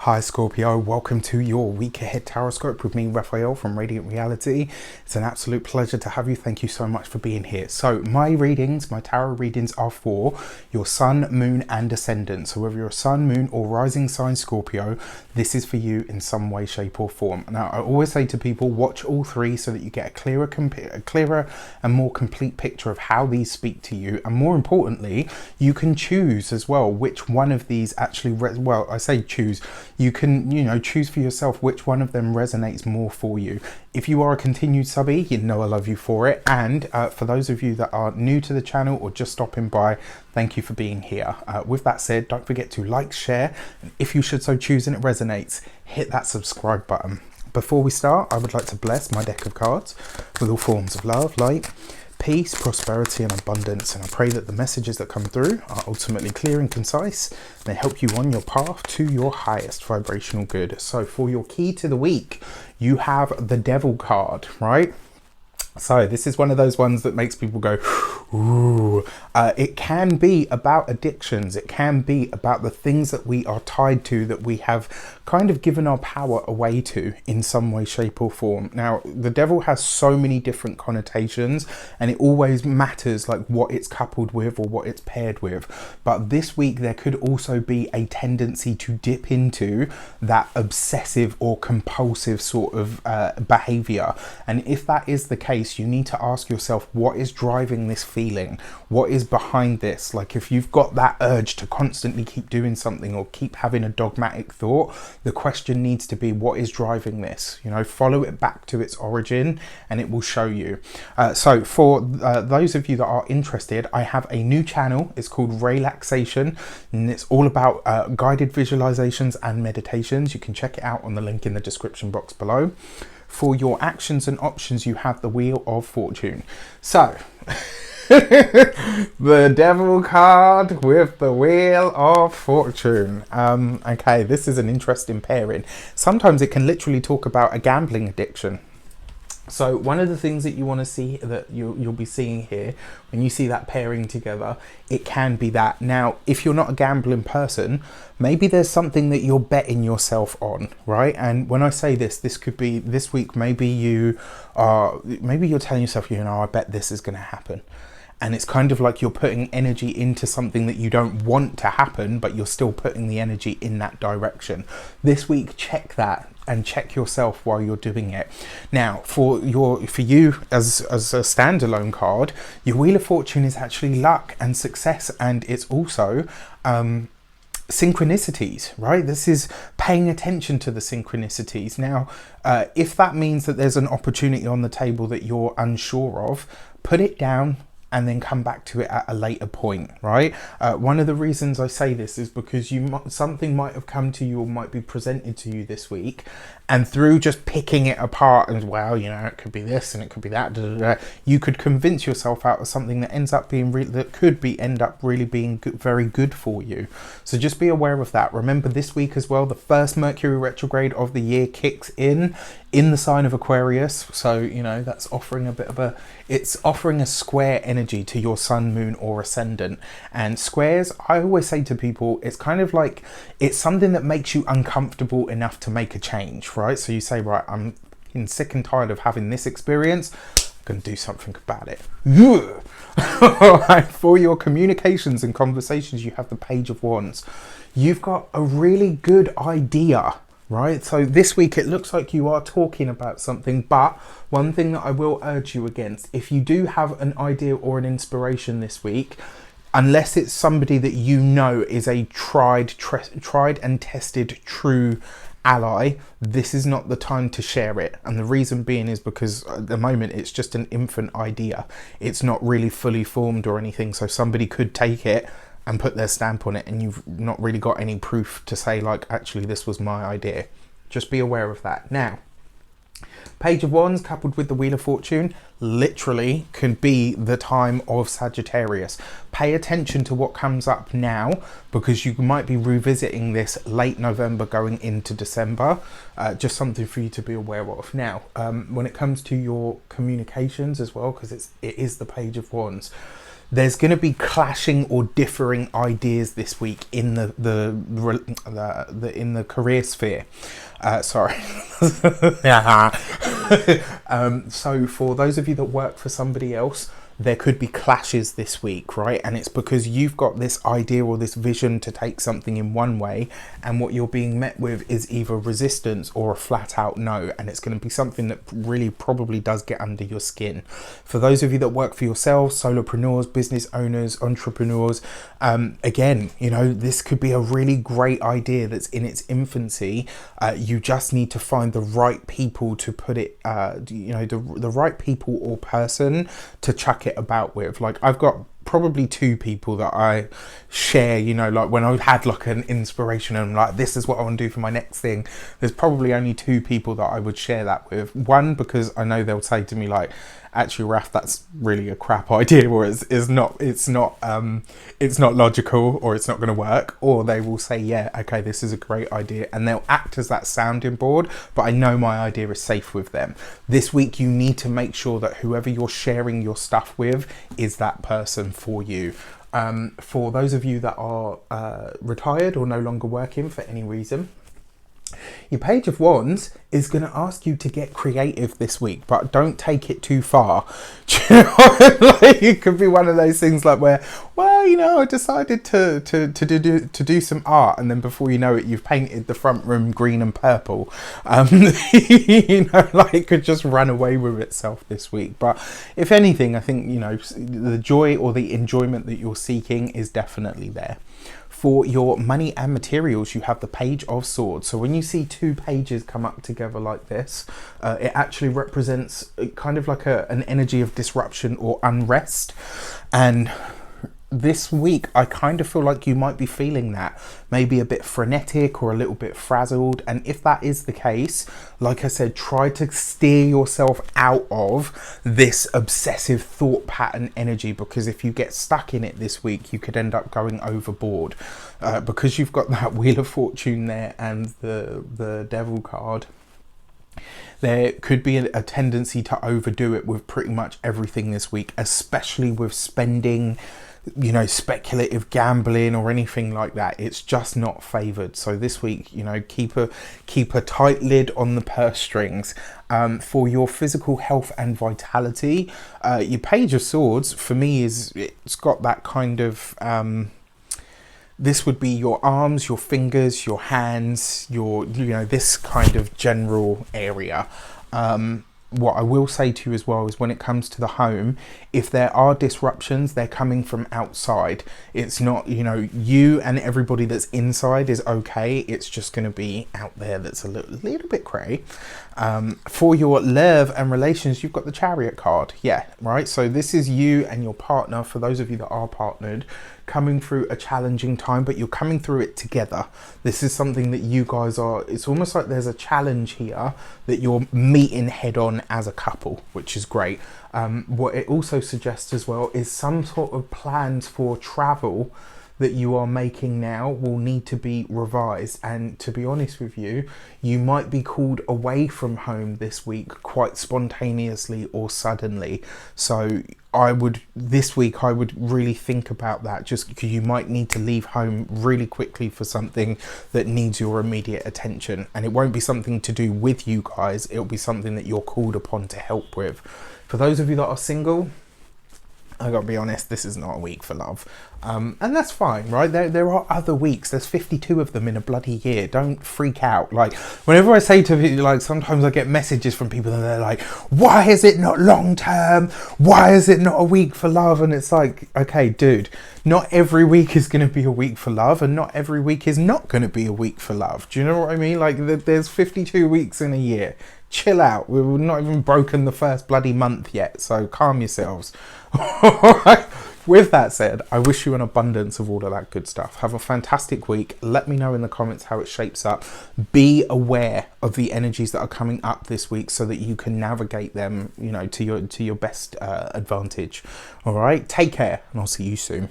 Hi Scorpio, welcome to your week ahead taroscope with me, Raphael from Reydiant Reality. It's an absolute pleasure to have you. Thank you so much for being here. So my readings, my tarot readings are for your sun, moon and ascendant. So whether you're a sun, moon or rising sign Scorpio, this is for you in some way, shape or form. Now I always say to people, watch all three so that you get a clearer and more complete picture of how these speak to you. And more importantly, you can choose as well which one of these actually, well, I say choose. You can, choose for yourself which one of them resonates more for you. If you are a continued subby, you know I love you for it. And for those of you that are new to the channel or just stopping by, thank you for being here. With that said, don't forget to like, share, and if you should so choose and it resonates, hit that subscribe button. Before we start, I would like to bless my deck of cards with all forms of love, light, peace, prosperity and abundance, and I pray that the messages that come through are ultimately clear and concise and they help you on your path to your highest vibrational good. So for your key to the week, you have the Devil card, right? So this is one of those ones that makes people go, ooh. It can be about addictions. It can be about the things that we are tied to, that we have kind of given our power away to in some way, shape or form. Now, the devil has so many different connotations and it always matters like what it's coupled with or what it's paired with. But this week, there could also be a tendency to dip into that obsessive or compulsive sort of behavior. And if that is the case, you need to ask yourself, what is driving this feeling? What is behind this? Like if you've got that urge to constantly keep doing something or keep having a dogmatic thought, the question needs to be, what is driving this? Follow it back to its origin and it will show you. So for those of you that are interested, I have a new channel. It's called ReyLaxation and it's all about guided visualizations and meditations. You can check it out on the link in the description box below. For your actions and options, you have the Wheel of Fortune. So the Devil card with the Wheel of Fortune. Okay, this is an interesting pairing. Sometimes it can literally talk about a gambling addiction. So one of the things that you want to see, that you'll be seeing here when you see that pairing together, it can be that. Now, if you're not a gambling person, maybe there's something that you're betting yourself on, right? And when I say this could be this week, maybe you're telling yourself, I bet this is going to happen. And it's kind of like you're putting energy into something that you don't want to happen, but you're still putting the energy in that direction. This week, check that and check yourself while you're doing it. Now, for you as a standalone card, your Wheel of Fortune is actually luck and success, and it's also synchronicities, right? This is paying attention to the synchronicities. Now, if that means that there's an opportunity on the table that you're unsure of, put it down and then come back to it at a later point, right? One of the reasons I say this is because something might have come to you or might be presented to you this week, and through just picking it apart and, well, it could be this and it could be that, you could convince yourself out of something that ends up being end up really being very good for you. So just be aware of that. Remember, this week as well, the first Mercury retrograde of the year kicks in the sign of Aquarius. So, that's offering it's offering a square energy to your sun, moon or ascendant. And squares, I always say to people, it's kind of like, it's something that makes you uncomfortable enough to make a change, right? So you say, right, I'm sick and tired of having this experience. I'm going to do something about it. All right, for your communications and conversations, you have the Page of Wands. You've got a really good idea, right? So this week it looks like you are talking about something, but one thing that I will urge you against, if you do have an idea or an inspiration this week, unless it's somebody that is a tried and tested true ally, this is not the time to share it. And the reason being is because at the moment it's just an infant idea. It's not really fully formed or anything, so somebody could take it and put their stamp on it and you've not really got any proof to say, like, actually this was my idea. Just be aware of that. Now, Page of Wands coupled with the Wheel of Fortune literally could be the time of Sagittarius. Pay attention to what comes up now, because you might be revisiting this late November going into December. Just something for you to be aware of. Now, when it comes to your communications as well, because it is the Page of Wands, there's going to be clashing or differing ideas this week in the in the career sphere. Sorry. So for those of you that work for somebody else, there could be clashes this week, right? And it's because you've got this idea or this vision to take something in one way, and what you're being met with is either resistance or a flat out no, and it's going to be something that really probably does get under your skin. For those of you that work for yourselves, solopreneurs, business owners, entrepreneurs, again, you know, this could be a really great idea that's in its infancy. You just need to find the right people to put it, you know, the right people or person to chuck it about with. Like, I've got probably two people that I share, you know, like when I've had like an inspiration and I'm like, this is what I want to do for my next thing, there's probably only two people that I would share that with. One, because I know they'll say to me like, actually Raf, that's really a crap idea, or it's not logical, or it's not going to work. Or they will say, yeah, okay, this is a great idea, and they'll act as that sounding board, but I know my idea is safe with them. This week you need to make sure that whoever you're sharing your stuff with is that person for you. For those of you that are retired or no longer working for any reason, your Page of Wands is going to ask you to get creative this week, but don't take it too far. Do you know? Like, it could be one of those things like where, well, you know, I decided to do some art, and then before you know it, you've painted the front room green and purple. You know, like, it could just run away with itself this week. But if anything, I think, you know, the joy or the enjoyment that you're seeking is definitely there. For your money and materials, you have the Page of Swords. So when you see two pages come up together like this, it actually represents kind of like an energy of disruption or unrest. And this week, I kind of feel like you might be feeling that, maybe a bit frenetic or a little bit frazzled. And if that is the case, like I said, try to steer yourself out of this obsessive thought pattern energy, because if you get stuck in it this week, you could end up going overboard, because you've got that Wheel of Fortune there and the Devil card. There could be a tendency to overdo it with pretty much everything this week, especially with spending, you know, speculative gambling or anything like that. It's just not favored. So this week, you know, keep a tight lid on the purse strings. For your physical health and vitality, your Page of Swords for me it's got that kind of this would be your arms, your fingers, your hands, you know, this kind of general area. What I will say to you as well is, when it comes to the home, if there are disruptions, they're coming from outside. It's not, you know, you and everybody that's inside is okay. It's just going to be out there that's a little bit cray. For your love and relations, you've got the Chariot card. Yeah, right. So this is you and your partner, for those of you that are partnered, coming through a challenging time, but you're coming through it together. This is something that you guys are, it's almost like there's a challenge here that you're meeting head on as a couple, which is great. What it also suggests as well is some sort of plans for travel that you are making now will need to be revised. And to be honest with you, you might be called away from home this week quite spontaneously or suddenly. So this week I would really think about that, just because you might need to leave home really quickly for something that needs your immediate attention. And it won't be something to do with you guys, it'll be something that you're called upon to help with. For those of you that are single, I gotta be honest, this is not a week for love. And that's fine, right? There are other weeks. There's 52 of them in a bloody year. Don't freak out. Like, whenever I say to people, like, sometimes I get messages from people and they're like, why is it not long term? Why is it not a week for love? And it's like, okay, dude, not every week is going to be a week for love, and not every week is not going to be a week for love. Do you know what I mean? Like, there's 52 weeks in a year. Chill out. We've not even broken the first bloody month yet, so calm yourselves. Alright, with that said, I wish you an abundance of all of that good stuff. Have a fantastic week. Let me know in the comments how it shapes up. Be aware of the energies that are coming up this week so that you can navigate them, you know, to your best advantage. Alright, take care, and I'll see you soon.